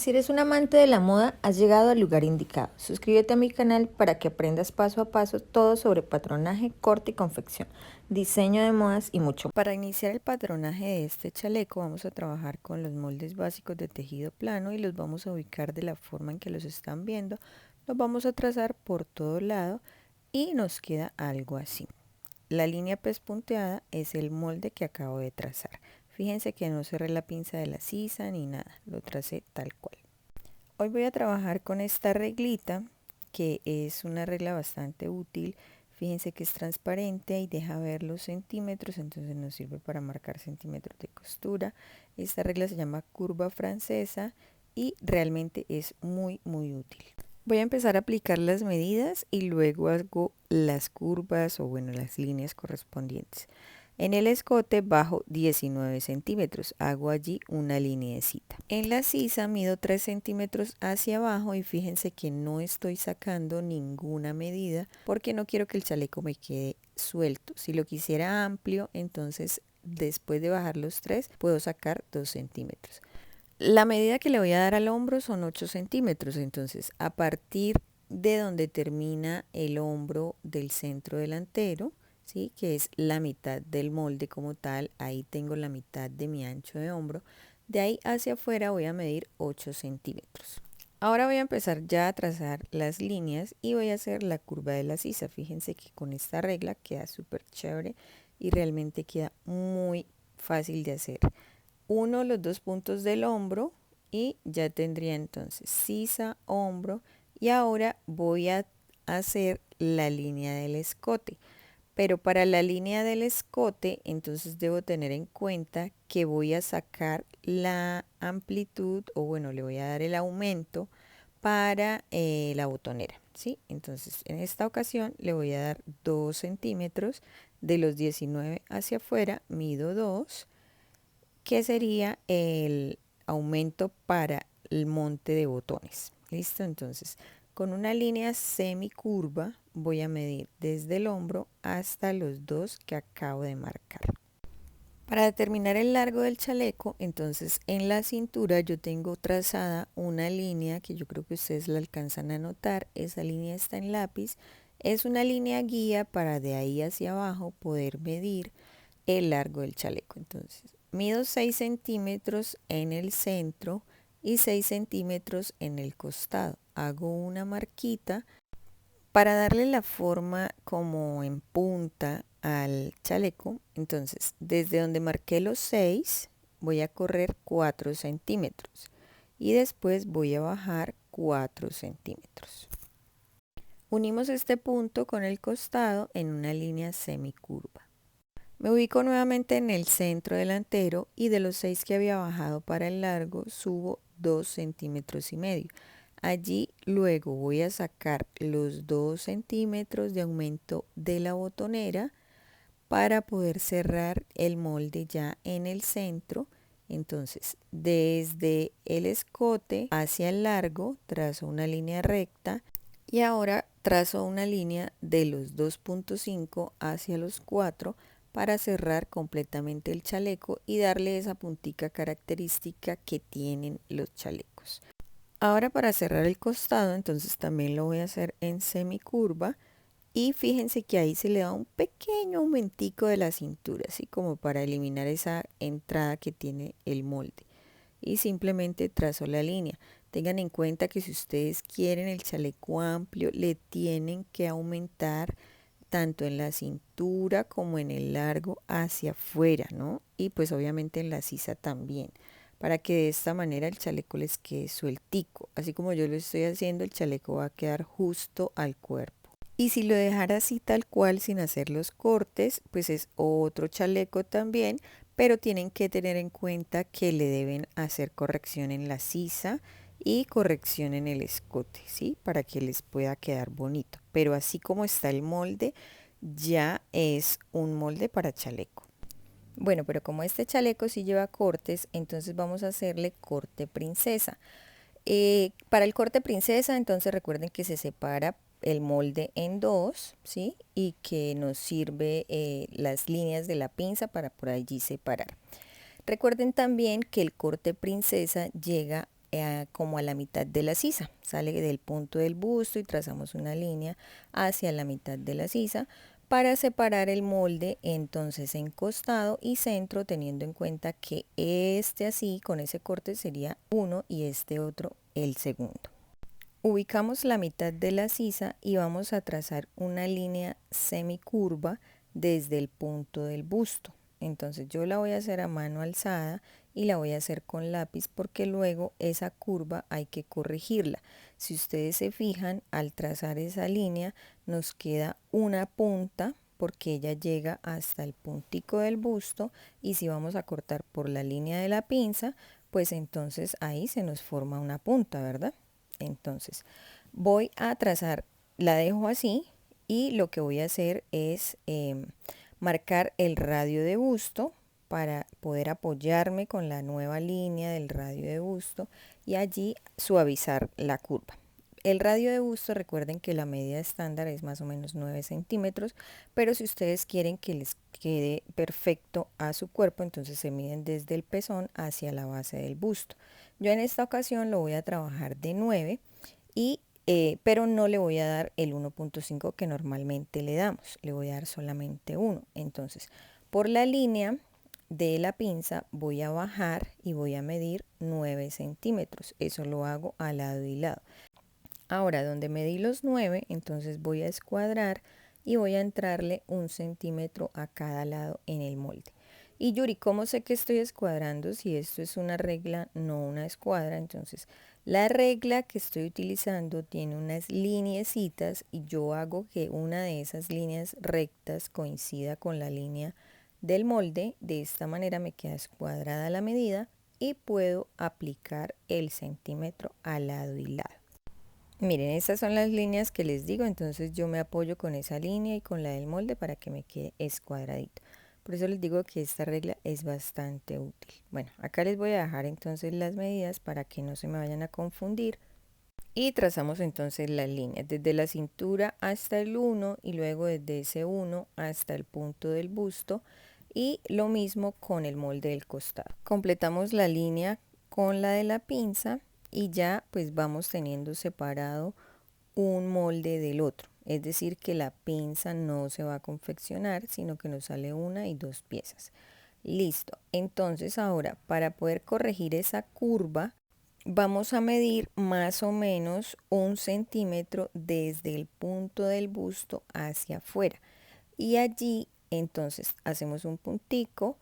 Si eres un amante de la moda, has llegado al lugar indicado. Suscríbete a mi canal para que aprendas paso a paso todo sobre patronaje, corte y confección, diseño de modas y mucho más. Para iniciar el patronaje de este chaleco vamos a trabajar con los moldes básicos de tejido plano y los vamos a ubicar de la forma en que los están viendo. Los vamos a trazar por todo lado y nos queda algo así. La línea pespunteada es el molde que acabo de trazar. Fíjense que no cerré la pinza de la sisa ni nada, lo tracé tal cual. Hoy voy a trabajar con esta reglita, que es una regla bastante útil. Fíjense que es transparente y deja ver los centímetros, entonces nos sirve para marcar centímetros de costura. Esta regla se llama curva francesa y realmente es muy útil. Voy a empezar a aplicar las medidas y luego hago las curvas o bueno, las líneas correspondientes. En el escote bajo 19 centímetros, hago allí una lineecita. En la sisa mido 3 centímetros hacia abajo y fíjense que no estoy sacando ninguna medida porque no quiero que el chaleco me quede suelto. Si lo quisiera amplio, entonces después de bajar los 3 puedo sacar 2 centímetros. La medida que le voy a dar al hombro son 8 centímetros, entonces a partir de donde termina el hombro del centro delantero, ¿sí? Que es la mitad del molde como tal, ahí tengo la mitad de mi ancho de hombro, de ahí hacia afuera voy a medir 8 centímetros. Ahora voy a empezar ya a trazar las líneas y voy a hacer la curva de la sisa. Fíjense que con esta regla queda súper chévere y realmente queda muy fácil de hacer. Uno los dos puntos del hombro y ya tendría entonces sisa, hombro y ahora voy a hacer la línea del escote. Pero para la línea del escote entonces debo tener en cuenta que voy a sacar la amplitud o bueno le voy a dar el aumento para la botonera, ¿sí? Entonces en esta ocasión le voy a dar 2 centímetros de los 19 hacia afuera, mido 2, que sería el aumento para el monte de botones. ¿Listo? Entonces, con una línea semicurva voy a medir desde el hombro hasta los 2 que acabo de marcar. Para determinar el largo del chaleco, entonces en la cintura yo tengo trazada una línea que yo creo que ustedes la alcanzan a notar. Esa línea está en lápiz. Es una línea guía para de ahí hacia abajo poder medir el largo del chaleco. Entonces, mido 6 centímetros en el centro y 6 centímetros en el costado. Hago una marquita para darle la forma como en punta al chaleco. Entonces, desde donde marqué los 6, voy a correr 4 centímetros y después voy a bajar 4 centímetros. Unimos este punto con el costado en una línea semicurva. Me ubico nuevamente en el centro delantero y de los 6 que había bajado para el largo subo 2 centímetros y medio. Allí luego voy a sacar los 2 centímetros de aumento de la botonera para poder cerrar el molde ya en el centro. Entonces desde el escote hacia el largo trazo una línea recta y ahora trazo una línea de los 2.5 hacia los 4 para cerrar completamente el chaleco y darle esa puntica característica que tienen los chalecos. Ahora para cerrar el costado, entonces también lo voy a hacer en semicurva y fíjense que ahí se le da un pequeño aumentico de la cintura, así como para eliminar esa entrada que tiene el molde. Y simplemente trazo la línea. Tengan en cuenta que si ustedes quieren el chaleco amplio, le tienen que aumentar tanto en la cintura como en el largo hacia afuera, ¿no? Y pues obviamente en la sisa también, para que de esta manera el chaleco les quede sueltico. Así como yo lo estoy haciendo, el chaleco va a quedar justo al cuerpo. Y si lo dejara así tal cual sin hacer los cortes, pues es otro chaleco también, pero tienen que tener en cuenta que le deben hacer corrección en la sisa y corrección en el escote, ¿sí? Para que les pueda quedar bonito. Pero así como está el molde, ya es un molde para chaleco. Bueno, pero como este chaleco sí lleva cortes, entonces vamos a hacerle corte princesa. Para el corte princesa, entonces recuerden que se separa el molde en dos, ¿sí? Y que nos sirve las líneas de la pinza para por allí separar. Recuerden también que el corte princesa llega como a la mitad de la sisa. Sale del punto del busto y trazamos una línea hacia la mitad de la sisa para separar el molde entonces en costado y centro, teniendo en cuenta que este así con ese corte sería uno y este otro el segundo. Ubicamos la mitad de la sisa y vamos a trazar una línea semicurva desde el punto del busto. Entonces yo la voy a hacer a mano alzada y la voy a hacer con lápiz porque luego esa curva hay que corregirla. Si ustedes se fijan, al trazar esa línea nos queda una punta porque ella llega hasta el puntico del busto, y si vamos a cortar por la línea de la pinza, pues entonces ahí se nos forma una punta, ¿verdad? Entonces voy a trazar, la dejo así, y lo que voy a hacer es marcar el radio de busto para poder apoyarme con la nueva línea del radio de busto y allí suavizar la curva. El radio de busto, recuerden que la medida estándar es más o menos 9 centímetros, pero si ustedes quieren que les quede perfecto a su cuerpo, entonces se miden desde el pezón hacia la base del busto. Yo en esta ocasión lo voy a trabajar de 9, pero no le voy a dar el 1.5 que normalmente le damos, le voy a dar solamente 1. Entonces, por la línea de la pinza voy a bajar y voy a medir 9 centímetros. Eso lo hago a lado y lado. Ahora, donde medí los 9, entonces voy a escuadrar y voy a entrarle 1 centímetro a cada lado en el molde. Y Yuri, ¿cómo sé que estoy escuadrando? Si esto es una regla, no una escuadra. Entonces, la regla que estoy utilizando tiene unas lineecitas y yo hago que una de esas líneas rectas coincida con la línea del molde. De esta manera me queda escuadrada la medida y puedo aplicar el centímetro al lado y lado. Miren, estas son las líneas que les digo, entonces yo me apoyo con esa línea y con la del molde para que me quede escuadradito. Por eso les digo que esta regla es bastante útil. Bueno, acá les voy a dejar entonces las medidas para que no se me vayan a confundir. Y trazamos entonces las líneas desde la cintura hasta el 1 y luego desde ese 1 hasta el punto del busto, y lo mismo con el molde del costado. Completamos la línea con la de la pinza y ya pues vamos teniendo separado un molde del otro. Es decir, que la pinza no se va a confeccionar, sino que nos sale una y dos piezas. Listo. Entonces ahora, para poder corregir esa curva, vamos a medir más o menos 1 centímetro desde el punto del busto hacia afuera. Y allí entonces hacemos un puntico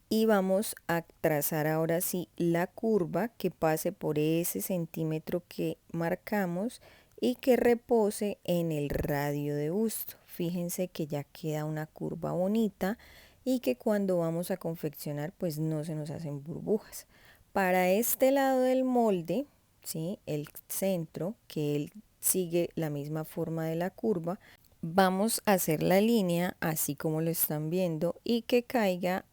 y vamos a trazar ahora sí la curva que pase por ese centímetro que marcamos y que repose en el radio de busto. Fíjense que ya queda una curva bonita y que cuando vamos a confeccionar pues no se nos hacen burbujas. Para este lado del molde, ¿sí?, el centro, que él sigue la misma forma de la curva, vamos a hacer la línea así como lo están viendo y que caiga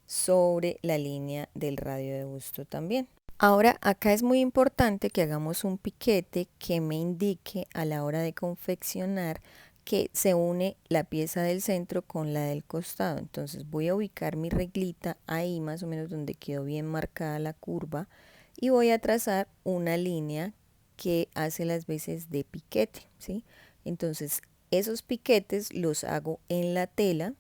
sobre la línea del radio de busto también. Ahora acá es muy importante que hagamos un piquete que me indique a la hora de confeccionar que se une la pieza del centro con la del costado. Entonces voy a ubicar mi reglita ahí más o menos donde quedó bien marcada la curva y voy a trazar una línea que hace las veces de piquete, ¿sí? Entonces esos piquetes los hago en la tela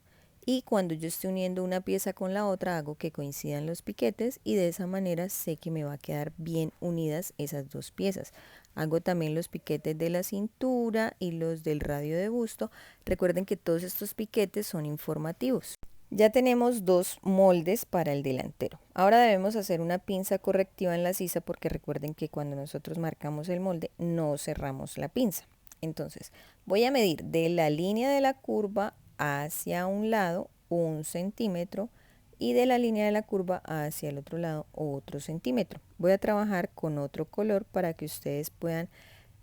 y cuando yo esté uniendo una pieza con la otra hago que coincidan los piquetes y de esa manera sé que me va a quedar bien unidas esas dos piezas. Hago también los piquetes de la cintura y los del radio de busto. Recuerden que todos estos piquetes son informativos. Ya tenemos dos moldes para el delantero. Ahora debemos hacer una pinza correctiva en la sisa porque recuerden que cuando nosotros marcamos el molde no cerramos la pinza. Entonces voy a medir de la línea de la curva hacia un lado 1 centímetro y de la línea de la curva hacia el otro lado otro centímetro. Voy a trabajar con otro color para que ustedes puedan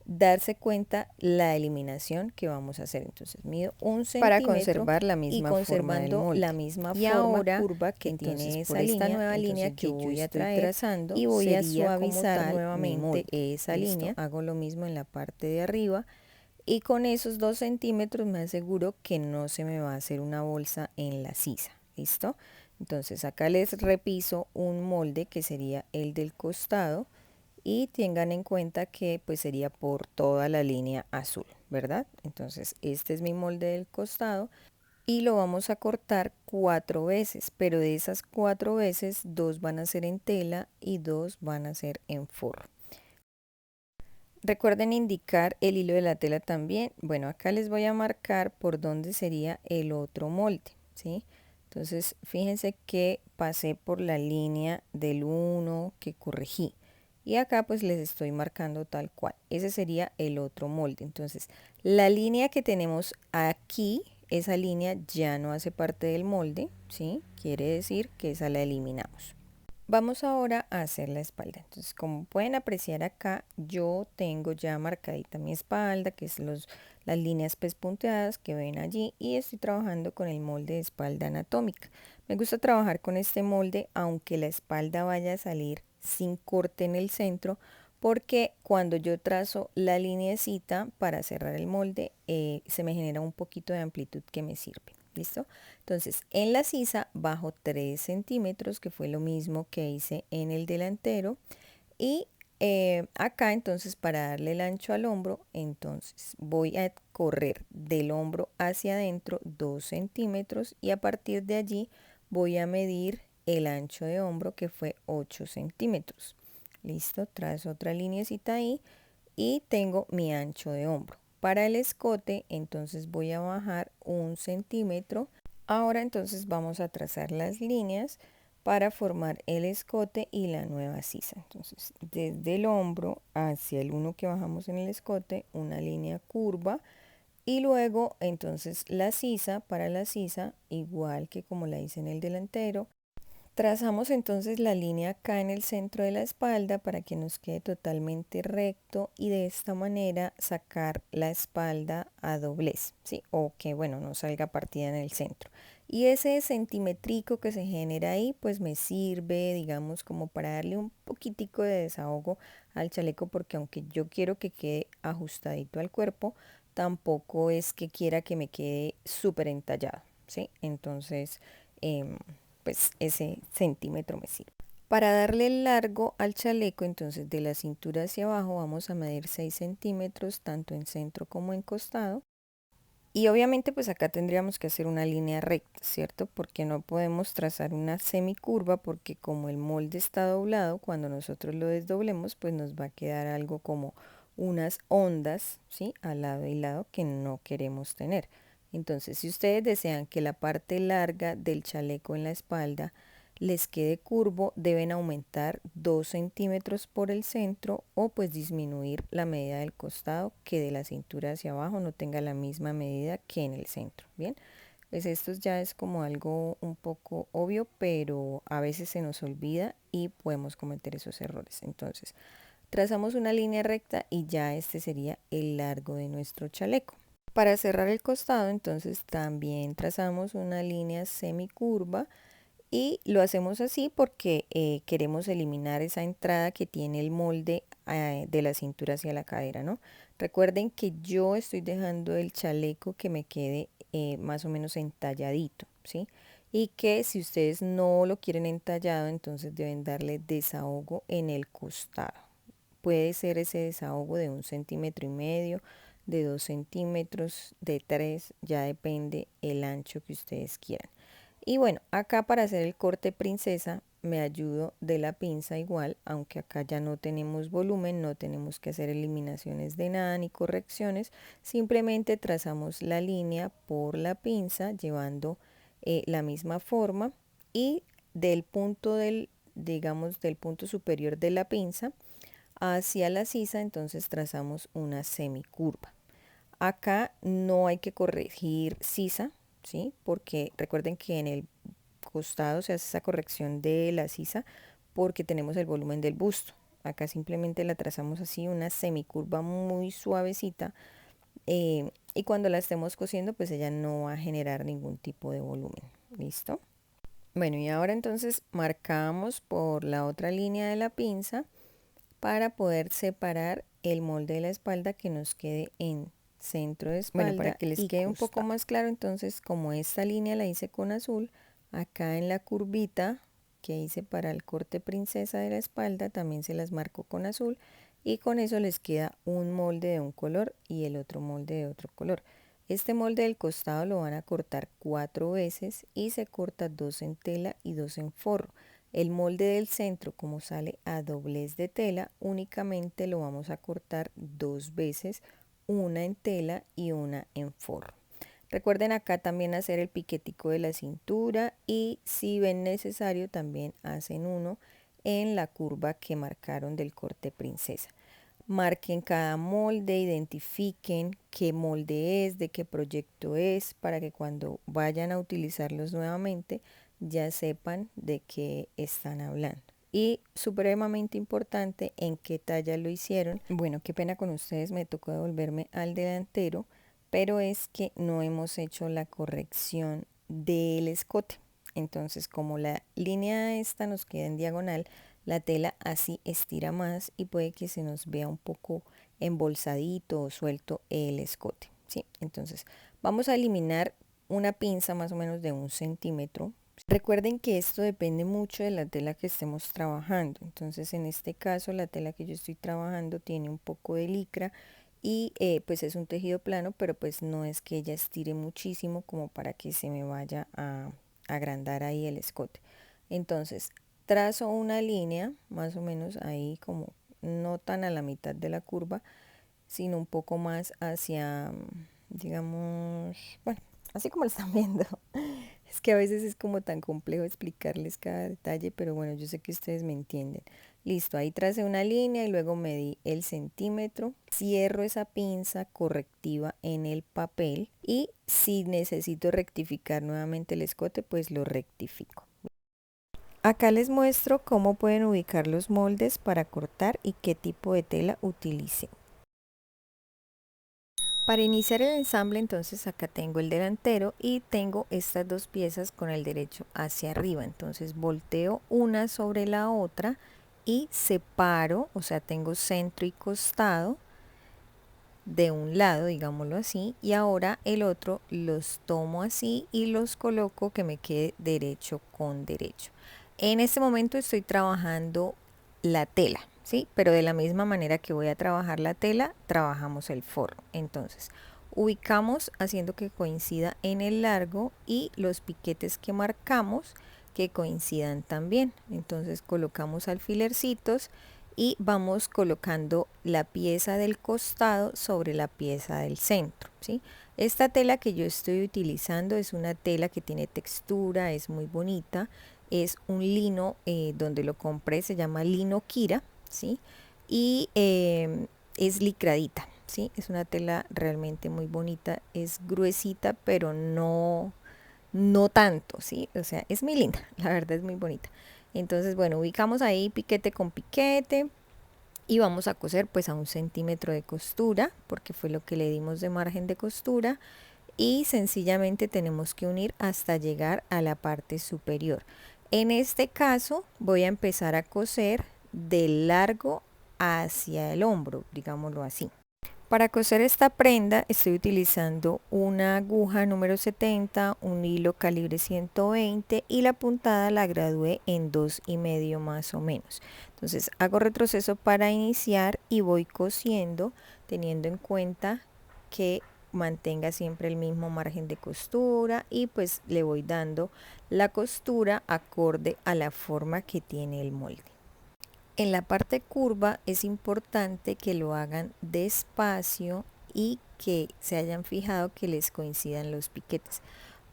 darse cuenta la eliminación que vamos a hacer. Entonces mido 1 centímetro para conservar la misma forma del molde. La misma y forma ahora, curva que tiene esa línea, nueva línea que yo voy a traer trazando y voy a suavizar nuevamente esa línea. Hago lo mismo en la parte de arriba y con esos 2 centímetros me aseguro que no se me va a hacer una bolsa en la sisa. ¿Listo? Entonces acá les repiso un molde que sería el del costado y tengan en cuenta que pues sería por toda la línea azul, ¿verdad? Entonces este es mi molde del costado y lo vamos a cortar 4 veces, pero de esas 4 veces 2 van a ser en tela y 2 van a ser en forro. Recuerden indicar el hilo de la tela también. Bueno, acá les voy a marcar por dónde sería el otro molde, ¿sí? Entonces, fíjense que pasé por la línea del 1 que corregí. Y acá pues les estoy marcando tal cual. Ese sería el otro molde. Entonces, la línea que tenemos aquí, esa línea ya no hace parte del molde, ¿sí? Quiere decir que esa la eliminamos. Vamos ahora a hacer la espalda. Entonces, como pueden apreciar acá, yo tengo ya marcadita mi espalda, que es las líneas pespunteadas que ven allí, y estoy trabajando con el molde de espalda anatómica. Me gusta trabajar con este molde, aunque la espalda vaya a salir sin corte en el centro, porque cuando yo trazo la lineecita para cerrar el molde, se me genera un poquito de amplitud que me sirve. ¿Listo? Entonces, en la sisa bajo 3 centímetros, que fue lo mismo que hice en el delantero. Y acá, entonces, para darle el ancho al hombro, entonces voy a correr del hombro hacia adentro 2 centímetros y a partir de allí voy a medir el ancho de hombro, que fue 8 centímetros. Listo, trazo otra lineecita ahí y tengo mi ancho de hombro. Para el escote, entonces voy a bajar 1 centímetro. Ahora entonces vamos a trazar las líneas para formar el escote y la nueva sisa. Entonces, desde el hombro hacia el 1 que bajamos en el escote, una línea curva. Y luego, entonces, la sisa, para la sisa, igual que como la hice en el delantero, trazamos entonces la línea acá en el centro de la espalda para que nos quede totalmente recto y de esta manera sacar la espalda a doblez, ¿sí? O que, bueno, no salga partida en el centro. Y ese centimétrico que se genera ahí, pues me sirve, digamos, como para darle un poquitico de desahogo al chaleco, porque aunque yo quiero que quede ajustadito al cuerpo, tampoco es que quiera que me quede súper entallado, ¿sí? Entonces, pues ese centímetro me sirve. Para darle el largo al chaleco, entonces de la cintura hacia abajo vamos a medir 6 centímetros, tanto en centro como en costado. Y obviamente pues acá tendríamos que hacer una línea recta, ¿cierto? Porque no podemos trazar una semicurva porque como el molde está doblado, cuando nosotros lo desdoblemos pues nos va a quedar algo como unas ondas, ¿sí? Al lado y lado que no queremos tener. Entonces si ustedes desean que la parte larga del chaleco en la espalda les quede curvo, deben aumentar 2 centímetros por el centro o pues disminuir la medida del costado, que de la cintura hacia abajo no tenga la misma medida que en el centro. Bien, pues esto ya es como algo un poco obvio, pero a veces se nos olvida y podemos cometer esos errores. Entonces, trazamos una línea recta y ya este sería el largo de nuestro chaleco. Para cerrar el costado, entonces también trazamos una línea semicurva. Y lo hacemos así porque queremos eliminar esa entrada que tiene el molde de la cintura hacia la cadera, ¿no? Recuerden que yo estoy dejando el chaleco que me quede más o menos entalladito, ¿sí? Y que si ustedes no lo quieren entallado, entonces deben darle desahogo en el costado. Puede ser ese desahogo de 1,5 centímetros, de 2 centímetros, de 3, ya depende el ancho que ustedes quieran. Y bueno, acá para hacer el corte princesa me ayudo de la pinza igual, aunque acá ya no tenemos volumen, no tenemos que hacer eliminaciones de nada ni correcciones, simplemente trazamos la línea por la pinza llevando la misma forma y del punto digamos, del punto superior de la pinza hacia la sisa, entonces trazamos una semicurva. Acá no hay que corregir sisa, ¿sí? Porque recuerden que en el costado se hace esa corrección de la sisa porque tenemos el volumen del busto. Acá simplemente la trazamos así, una semicurva muy suavecita. Y cuando la estemos cosiendo, pues ella no va a generar ningún tipo de volumen. ¿Listo? Bueno, y ahora entonces marcamos por la otra línea de la pinza para poder separar el molde de la espalda que nos quede en centro de espalda. Bueno, para que les quede un poco más claro, entonces como esta línea la hice con azul, Acá en la curvita que hice para el corte princesa de la espalda también se las marco con azul y con eso les queda un molde de un color y el otro molde de otro color. Este molde del costado lo van a cortar 4 veces y se corta 2 en tela y 2 en forro. El molde del centro, como sale a doblez de tela, únicamente lo vamos a cortar 2 veces, una en tela y una en forro. Recuerden acá también hacer el piquetico de la cintura y si ven necesario también hacen uno en la curva que marcaron del corte princesa. Marquen cada molde, identifiquen qué molde es, de qué proyecto es, para que cuando vayan a utilizarlos nuevamente ya sepan de qué están hablando. Y supremamente importante, en qué talla lo hicieron. Bueno, qué pena con ustedes, me tocó devolverme al delantero, pero es que no hemos hecho la corrección del escote. Entonces, como la línea esta nos queda en diagonal, la tela así estira más y puede que se nos vea un poco embolsadito o suelto el escote, ¿sí? Entonces, vamos a eliminar una pinza más o menos de 1 centímetro. Recuerden que esto depende mucho de la tela que estemos trabajando. Entonces, en este caso, la tela que yo estoy trabajando tiene un poco de licra y pues es un tejido plano, pero pues no es que ella estire muchísimo como para que se me vaya a agrandar ahí el escote. Entonces, trazo una línea más o menos ahí, como no tan a la mitad de la curva, sino un poco más hacia, digamos, bueno, así como lo están viendo. Es que a veces es como tan complejo explicarles cada detalle, pero bueno, yo sé que ustedes me entienden. Listo, ahí tracé una línea y luego medí el centímetro, cierro esa pinza correctiva en el papel y si necesito rectificar nuevamente el escote, pues lo rectifico. Acá les muestro cómo pueden ubicar los moldes para cortar y qué tipo de tela utilicen. Para iniciar el ensamble, entonces acá tengo el delantero y tengo estas dos piezas con el derecho hacia arriba. Entonces volteo una sobre la otra y separo, o sea, tengo centro y costado de un lado, digámoslo así, y ahora el otro los tomo así y los coloco que me quede derecho con derecho. En este momento estoy trabajando la tela, ¿sí? Pero de la misma manera que voy a trabajar la tela, trabajamos el forro. Entonces, ubicamos haciendo que coincida en el largo y los piquetes que marcamos que coincidan también. Entonces, colocamos alfilercitos y vamos colocando la pieza del costado sobre la pieza del centro, ¿sí? Esta tela que yo estoy utilizando es una tela que tiene textura, es muy bonita, es un lino donde lo compré, se llama lino Kira, ¿sí? Y es licradita, ¿sí? Es una tela realmente muy bonita, es gruesita, pero no tanto, ¿sí? O sea, es muy linda, la verdad es muy bonita. Entonces, bueno, ubicamos ahí piquete con piquete y vamos a coser pues a 1 centímetro de costura, porque fue lo que le dimos de margen de costura, y sencillamente tenemos que unir hasta llegar a la parte superior. En este caso voy a empezar a coser del largo hacia el hombro, digámoslo así. Para coser esta prenda estoy utilizando una aguja número 70, un hilo calibre 120 y la puntada la gradué en 2,5 más o menos. Entonces hago retroceso para iniciar y voy cosiendo teniendo en cuenta que mantenga siempre el mismo margen de costura y pues le voy dando la costura acorde a la forma que tiene el molde. En la parte curva es importante que lo hagan despacio y que se hayan fijado que les coincidan los piquetes,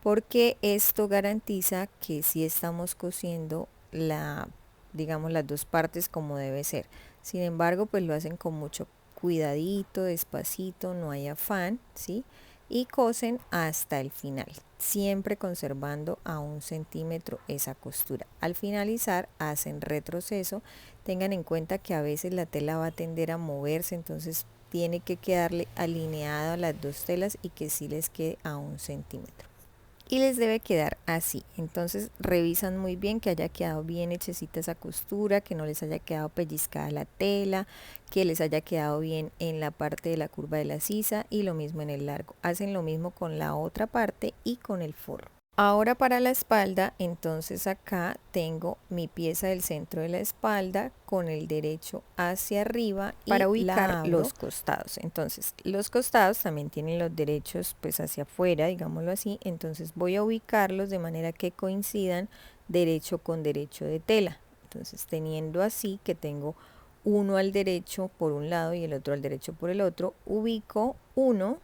porque esto garantiza que si estamos cosiendo digamos las dos partes como debe ser. Sin embargo, pues lo hacen con mucho cuidadito, despacito, no hay afán, ¿sí? Y cosen hasta el final, siempre conservando a 1 centímetro esa costura. Al finalizar hacen retroceso. Tengan en cuenta que a veces la tela va a tender a moverse, entonces tiene que quedarle alineado a las dos telas y que sí les quede a 1 centímetro. Y les debe quedar así. Entonces revisan muy bien que haya quedado bien hechecita esa costura, que no les haya quedado pellizcada la tela, que les haya quedado bien en la parte de la curva de la sisa y lo mismo en el largo. Hacen lo mismo con la otra parte y con el forro. Ahora para la espalda, entonces acá tengo mi pieza del centro de la espalda con el derecho hacia arriba y para ubicar los costados. Entonces, los costados también tienen los derechos pues hacia afuera, digámoslo así. Entonces voy a ubicarlos de manera que coincidan derecho con derecho de tela. Entonces, teniendo así que tengo uno al derecho por un lado y el otro al derecho por el otro, ubico uno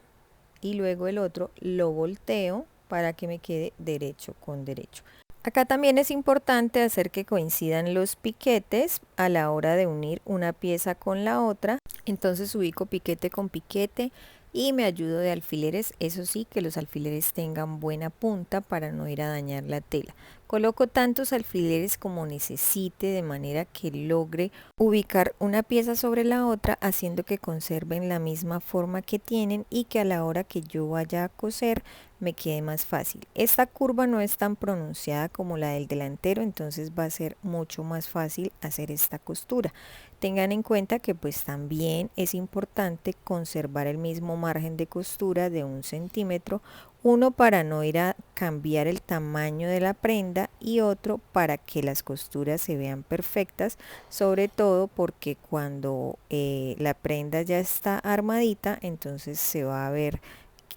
y luego el otro lo volteo para que me quede derecho con derecho. Acá también es importante hacer que coincidan los piquetes a la hora de unir una pieza con la otra. Entonces ubico piquete con piquete y me ayudo de alfileres, eso sí, que los alfileres tengan buena punta para no ir a dañar la tela. Coloco tantos alfileres como necesite de manera que logre ubicar una pieza sobre la otra, haciendo que conserven la misma forma que tienen y que a la hora que yo vaya a coser me quede más fácil. Esta curva no es tan pronunciada como la del delantero, entonces va a ser mucho más fácil hacer esta costura. Tengan en cuenta que pues también es importante conservar el mismo margen de costura de 1 centímetro, uno para no ir a cambiar el tamaño de la prenda y otro para que las costuras se vean perfectas, sobre todo porque cuando la prenda ya está armadita, entonces se va a ver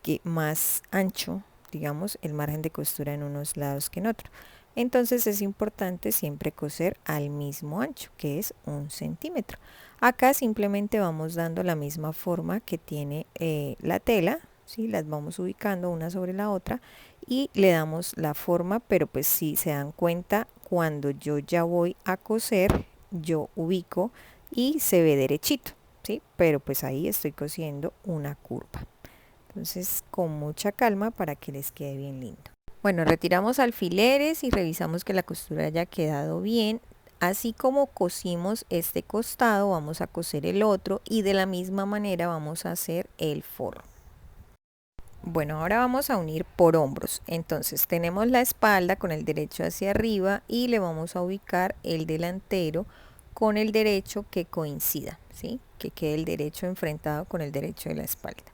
que más ancho, digamos, el margen de costura en unos lados que en otros. Entonces es importante siempre coser al mismo ancho, que es 1 centímetro. Acá simplemente vamos dando la misma forma que tiene la tela, ¿sí? Las vamos ubicando una sobre la otra y le damos la forma, pero pues si se dan cuenta, cuando yo ya voy a coser, yo ubico y se ve derechito, ¿sí? Pero pues ahí estoy cosiendo una curva. Entonces con mucha calma para que les quede bien lindo. Bueno, retiramos alfileres y revisamos que la costura haya quedado bien. Así como cosimos este costado, vamos a coser el otro y de la misma manera vamos a hacer el forro. Bueno, ahora vamos a unir por hombros. Entonces tenemos la espalda con el derecho hacia arriba y le vamos a ubicar el delantero con el derecho que coincida, ¿sí? Que quede el derecho enfrentado con el derecho de la espalda.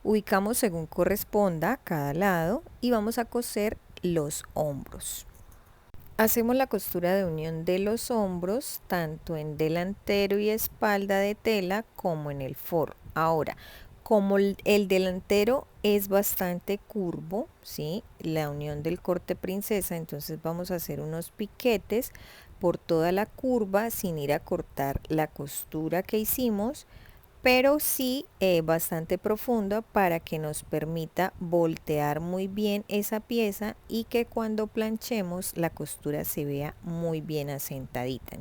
Ubicamos según corresponda cada lado y vamos a coser los hombros. Hacemos la costura de unión de los hombros tanto en delantero y espalda de tela como en el forro. Ahora, como el delantero es bastante curvo, ¿sí? La unión del corte princesa, entonces vamos a hacer unos piquetes por toda la curva sin ir a cortar la costura que hicimos, pero sí bastante profunda para que nos permita voltear muy bien esa pieza y que cuando planchemos la costura se vea muy bien asentadita.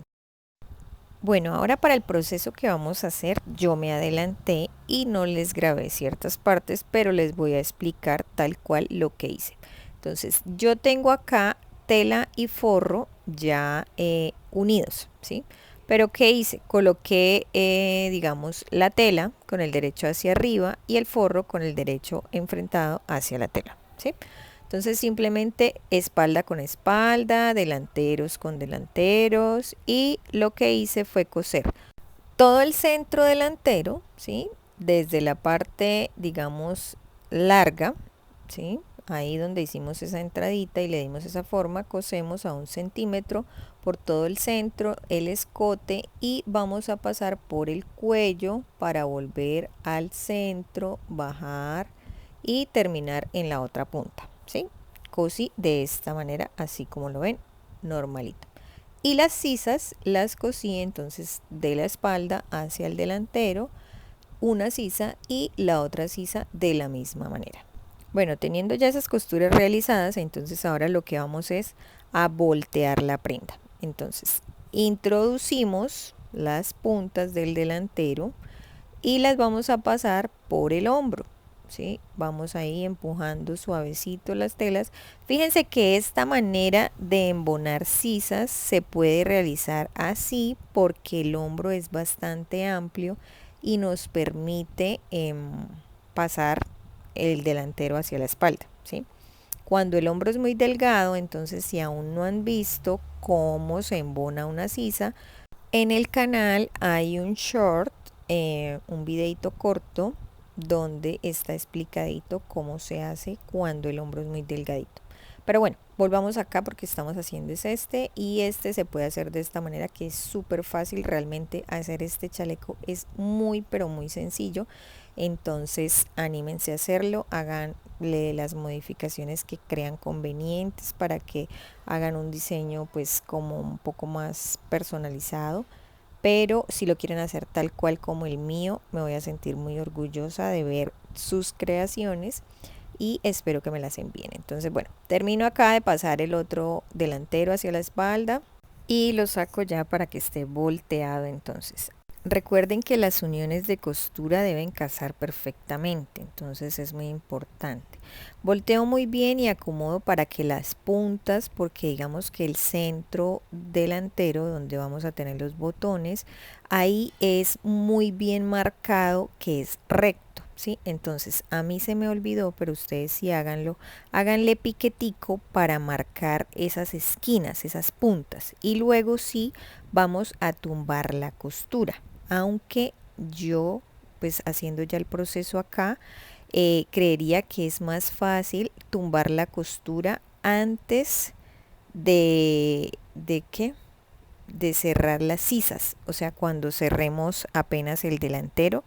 Bueno, ahora para el proceso que vamos a hacer, yo me adelanté y no les grabé ciertas partes, pero les voy a explicar tal cual lo que hice. Entonces, yo tengo acá tela y forro ya unidos, ¿sí? Pero ¿qué hice? Coloqué, digamos, la tela con el derecho hacia arriba y el forro con el derecho enfrentado hacia la tela, ¿sí? Entonces simplemente espalda con espalda, delanteros con delanteros y lo que hice fue coser todo el centro delantero, ¿sí? Desde la parte, digamos, larga, ¿sí? Ahí donde hicimos esa entradita y le dimos esa forma, cosemos a 1 centímetro por todo el centro, el escote y vamos a pasar por el cuello para volver al centro, bajar y terminar en la otra punta, ¿sí? Cosí de esta manera, así como lo ven, normalito. Y las sisas las cosí entonces de la espalda hacia el delantero, una sisa y la otra sisa de la misma manera. Bueno, teniendo ya esas costuras realizadas, entonces ahora lo que vamos es a voltear la prenda. Entonces, introducimos las puntas del delantero y las vamos a pasar por el hombro, ¿sí? Vamos ahí empujando suavecito las telas. Fíjense que esta manera de embonar sisas se puede realizar así porque el hombro es bastante amplio y nos permite pasar el delantero hacia la espalda, ¿sí? Cuando el hombro es muy delgado, entonces si aún no han visto cómo se embona una sisa, en el canal hay un short, un videito corto donde está explicadito cómo se hace cuando el hombro es muy delgadito. Pero bueno, volvamos acá porque estamos haciendo es este, y este se puede hacer de esta manera que es súper fácil. Realmente hacer este chaleco es muy pero muy sencillo. Entonces anímense a hacerlo, háganle las modificaciones que crean convenientes para que hagan un diseño pues como un poco más personalizado. Pero si lo quieren hacer tal cual como el mío, me voy a sentir muy orgullosa de ver sus creaciones y espero que me las envíen. Entonces, bueno, termino acá de pasar el otro delantero hacia la espalda y lo saco ya para que esté volteado. Entonces, recuerden que las uniones de costura deben casar perfectamente, entonces es muy importante. Volteo muy bien y acomodo para que las puntas, porque digamos que el centro delantero donde vamos a tener los botones, ahí es muy bien marcado que es recto, ¿sí? Entonces a mí se me olvidó, pero ustedes sí háganlo, háganle piquetico para marcar esas esquinas, esas puntas, y luego sí vamos a tumbar la costura, aunque yo pues haciendo ya el proceso acá, creería que es más fácil tumbar la costura antes de qué, de cerrar las sisas. O sea, cuando cerremos apenas el delantero,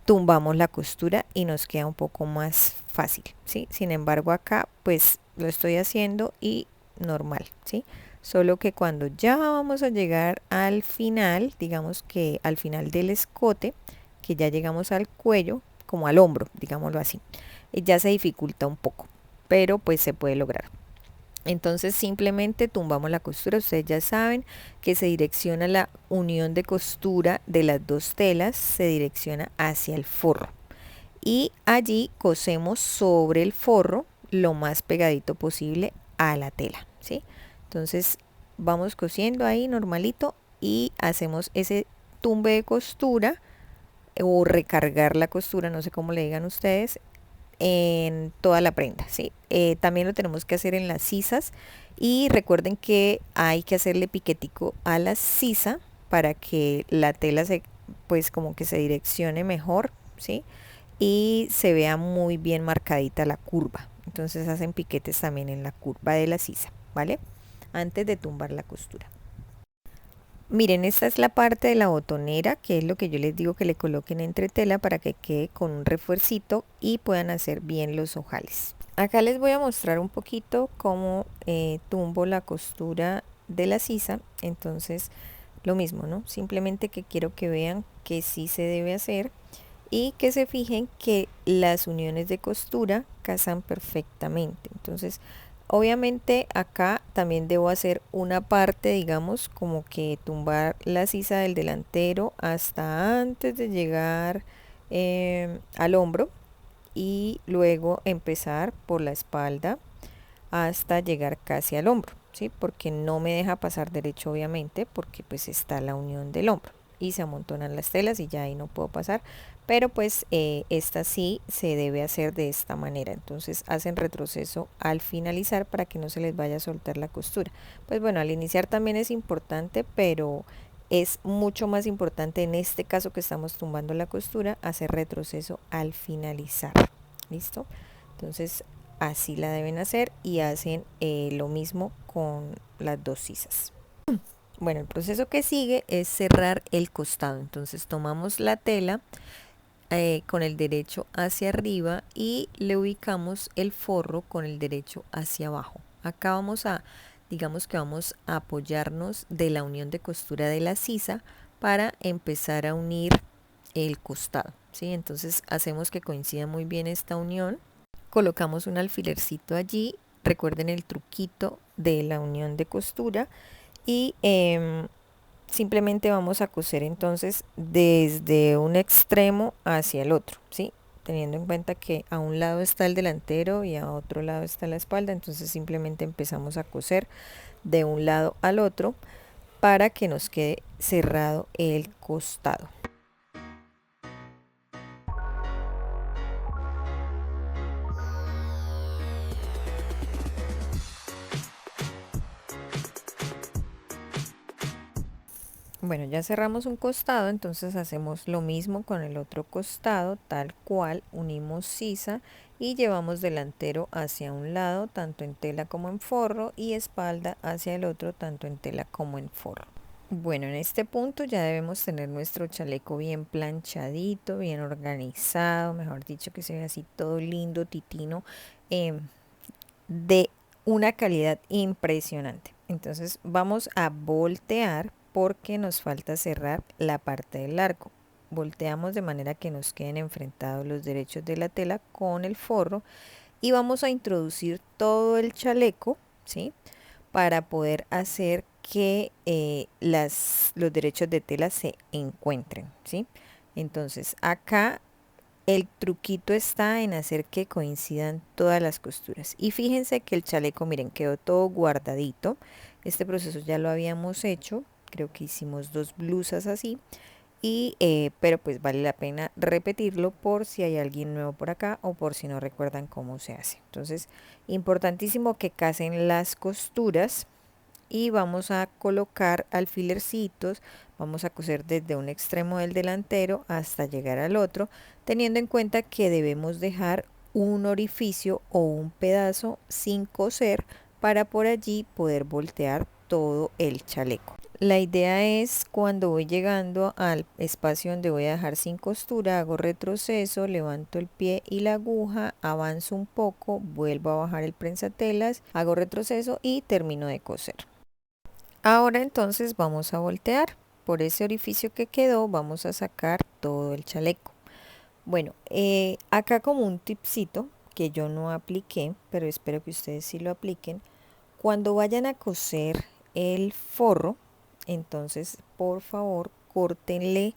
tumbamos la costura y nos queda un poco más fácil, ¿sí? Sin embargo, acá pues lo estoy haciendo y normal, ¿sí? Solo que cuando ya vamos a llegar al final, digamos que al final del escote, que ya llegamos al cuello, como al hombro, digámoslo así, ya se dificulta un poco, pero pues se puede lograr. Entonces simplemente tumbamos la costura. Ustedes ya saben que se direcciona la unión de costura de las dos telas, se direcciona hacia el forro. Y allí cosemos sobre el forro lo más pegadito posible a la tela, ¿sí? Entonces vamos cosiendo ahí normalito y hacemos ese tumbe de costura o recargar la costura, no sé cómo le digan ustedes, en toda la prenda, ¿sí? También lo tenemos que hacer en las sisas y recuerden que hay que hacerle piquetico a la sisa para que la tela se, pues como que se direccione mejor, ¿sí? Y se vea muy bien marcadita la curva. Entonces hacen piquetes también en la curva de la sisa, ¿vale? Antes de tumbar la costura. Miren, esta es la parte de la botonera, que es lo que yo les digo que le coloquen entre tela para que quede con un refuercito y puedan hacer bien los ojales. Acá les voy a mostrar un poquito cómo tumbo la costura de la sisa. Entonces, lo mismo, ¿no? Simplemente que quiero que vean que sí se debe hacer y que se fijen que las uniones de costura casan perfectamente. Entonces, obviamente acá también debo hacer una parte, digamos, como que tumbar la sisa del delantero hasta antes de llegar al hombro y luego empezar por la espalda hasta llegar casi al hombro, ¿sí? Porque no me deja pasar derecho, obviamente, porque pues está la unión del hombro y se amontonan las telas y ya ahí no puedo pasar, pero pues esta sí se debe hacer de esta manera. Entonces hacen retroceso al finalizar para que no se les vaya a soltar la costura. Pues bueno, al iniciar también es importante, pero es mucho más importante en este caso que estamos tumbando la costura, hacer retroceso al finalizar. ¿Listo? Entonces así la deben hacer y hacen lo mismo con las dos sisas. Bueno, el proceso que sigue es cerrar el costado. Entonces tomamos la tela con el derecho hacia arriba y le ubicamos el forro con el derecho hacia abajo. Acá vamos a, digamos que vamos a apoyarnos de la unión de costura de la sisa para empezar a unir el costado, ¿sí? Entonces hacemos que coincida muy bien esta unión. Colocamos un alfilercito allí. Recuerden el truquito de la unión de costura y simplemente vamos a coser entonces desde un extremo hacia el otro, ¿sí? Teniendo en cuenta que a un lado está el delantero y a otro lado está la espalda, entonces simplemente empezamos a coser de un lado al otro para que nos quede cerrado el costado. Bueno, ya cerramos un costado, entonces hacemos lo mismo con el otro costado, tal cual, unimos sisa y llevamos delantero hacia un lado, tanto en tela como en forro, y espalda hacia el otro, tanto en tela como en forro. Bueno, en este punto ya debemos tener nuestro chaleco bien planchadito, bien organizado, mejor dicho, que se ve así todo lindo, titino, de una calidad impresionante. Entonces vamos a voltear porque nos falta cerrar la parte del arco. Volteamos de manera que nos queden enfrentados los derechos de la tela con el forro y vamos a introducir todo el chaleco, ¿sí? Para poder hacer que los derechos de tela se encuentren, ¿sí? Entonces acá el truquito está en hacer que coincidan todas las costuras. Y fíjense que el chaleco, miren, quedó todo guardadito. Este proceso ya lo habíamos hecho. Creo que hicimos 2 blusas así. Pero pues vale la pena repetirlo por si hay alguien nuevo por acá o por si no recuerdan cómo se hace. Entonces, importantísimo que casen las costuras y vamos a colocar alfilercitos, vamos a coser desde un extremo del delantero hasta llegar al otro, teniendo en cuenta que debemos dejar un orificio o un pedazo sin coser para por allí poder voltear todo el chaleco. La idea es cuando voy llegando al espacio donde voy a dejar sin costura, hago retroceso, levanto el pie y la aguja, avanzo un poco, vuelvo a bajar el prensatelas, hago retroceso y termino de coser. Ahora entonces vamos a voltear. Por ese orificio que quedó vamos a sacar todo el chaleco. Bueno, acá como un tipcito que yo no apliqué, pero espero que ustedes sí lo apliquen. Cuando vayan a coser el forro, entonces por favor córtenle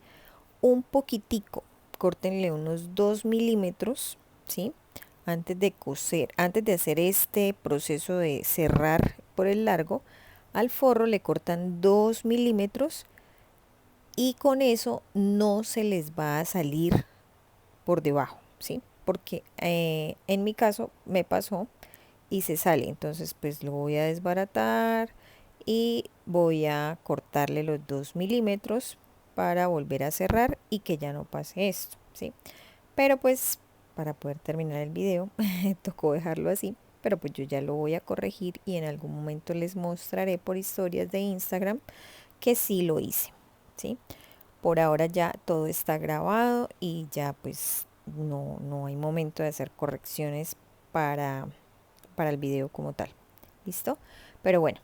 un poquitico, córtenle unos 2 milímetros, ¿sí? Antes de coser, antes de hacer este proceso de cerrar por el largo, al forro le cortan 2 milímetros y con eso no se les va a salir por debajo, ¿sí? Porque en mi caso me pasó y se sale, entonces pues lo voy a desbaratar y voy a cortarle los 2 milímetros para volver a cerrar y que ya no pase esto, ¿sí? Pero pues para poder terminar el video tocó dejarlo así, pero pues yo ya lo voy a corregir y en algún momento les mostraré por historias de Instagram que sí lo hice, ¿sí? Por ahora ya todo está grabado y ya pues no hay momento de hacer correcciones para, para el video como tal, ¿listo? Pero bueno,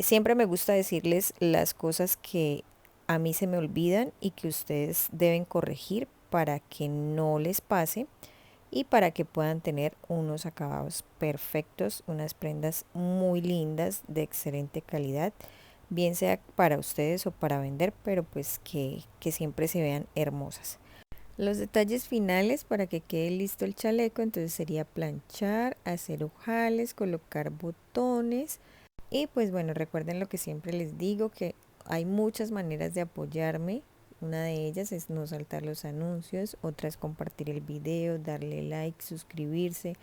siempre me gusta decirles las cosas que a mí se me olvidan y que ustedes deben corregir para que no les pase y para que puedan tener unos acabados perfectos, unas prendas muy lindas de excelente calidad, bien sea para ustedes o para vender, pero pues que siempre se vean hermosas. Los detalles finales para que quede listo el chaleco, entonces sería planchar, hacer ojales, colocar botones y pues bueno, recuerden lo que siempre les digo, que hay muchas maneras de apoyarme. Una de ellas es no saltar los anuncios, otra es compartir el video, darle like, suscribirse,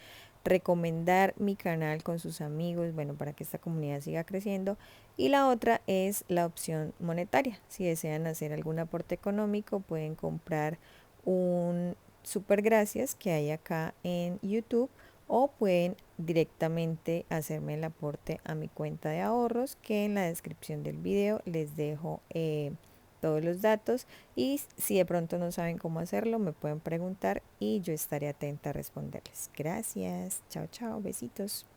recomendar mi canal con sus amigos, bueno, para que esta comunidad siga creciendo. Y la otra es la opción monetaria. Si desean hacer algún aporte económico, pueden comprar un super gracias que hay acá en YouTube o pueden directamente hacerme el aporte a mi cuenta de ahorros, que en la descripción del video les dejo todos los datos, y si de pronto no saben cómo hacerlo me pueden preguntar y yo estaré atenta a responderles. Gracias, chao chao, besitos.